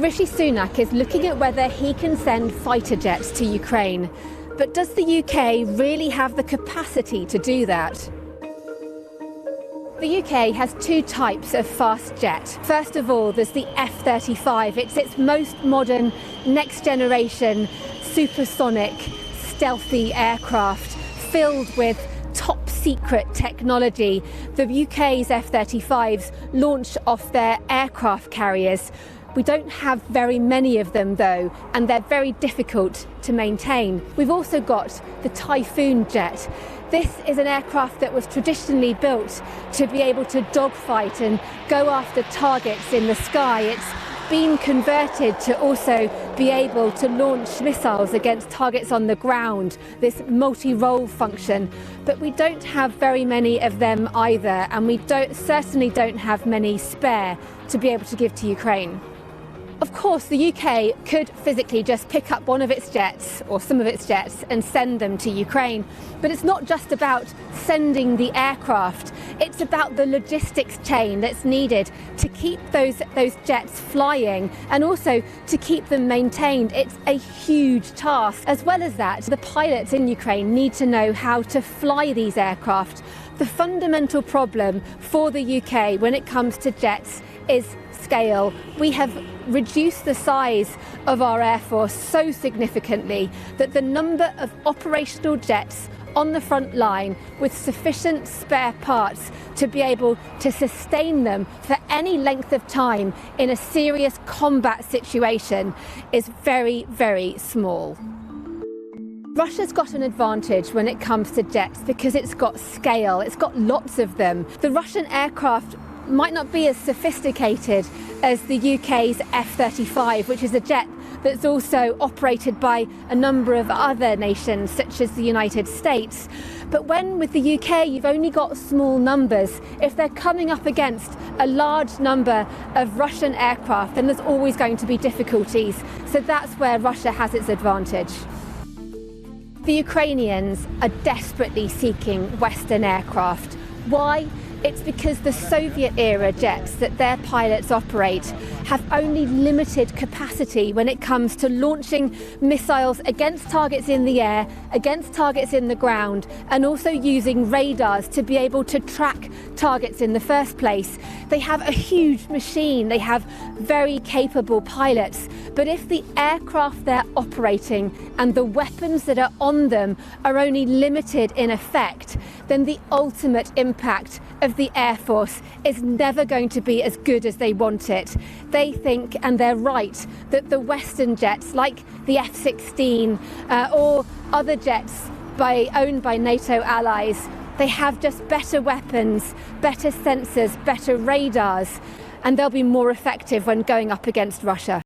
Rishi Sunak is looking at whether he can send fighter jets to Ukraine. But does the UK really have the capacity to do that? The UK has two types of fast jet. First of all, there's the F-35. It's its most modern, next-generation, supersonic, stealthy aircraft filled with top-secret technology. The UK's F-35s launch off their aircraft carriers. We don't have very many of them though, and they're very difficult to maintain. We've also got the Typhoon jet. This is an aircraft that was traditionally built to be able to dogfight and go after targets in the sky. It's been converted to also be able to launch missiles against targets on the ground, this multi-role function. But we don't have very many of them either, and we certainly don't have many spare to be able to give to Ukraine. Of course, the UK could physically just pick up one of its jets, or some of its jets, and send them to Ukraine. But it's not just about sending the aircraft, it's about the logistics chain that's needed to keep those jets flying and also to keep them maintained. It's a huge task. As well as that, the pilots in Ukraine need to know how to fly these aircraft. The fundamental problem for the UK when it comes to jets is scale. We have reduced the size of our Air Force so significantly that the number of operational jets on the front line with sufficient spare parts to be able to sustain them for any length of time in a serious combat situation is very, very small. Russia's got an advantage when it comes to jets because it's got scale, it's got lots of them. The Russian aircraft might not be as sophisticated as the UK's F-35, which is a jet that's also operated by a number of other nations, such as the United States. But when with the UK you've only got small numbers, if they're coming up against a large number of Russian aircraft, then there's always going to be difficulties. So that's where Russia has its advantage. The Ukrainians are desperately seeking Western aircraft. Why? It's because the Soviet-era jets that their pilots operate have only limited capacity when it comes to launching missiles against targets in the air, against targets in the ground, and also using radars to be able to track targets in the first place. They have a huge machine, they have very capable pilots, but if the aircraft they're operating and the weapons that are on them are only limited in effect, then the ultimate impact of the Air Force is never going to be as good as they want it. They think, and they're right, that the Western jets like the F-16 or other jets owned by NATO allies, they have just better weapons, better sensors, better radars, and they'll be more effective when going up against Russia.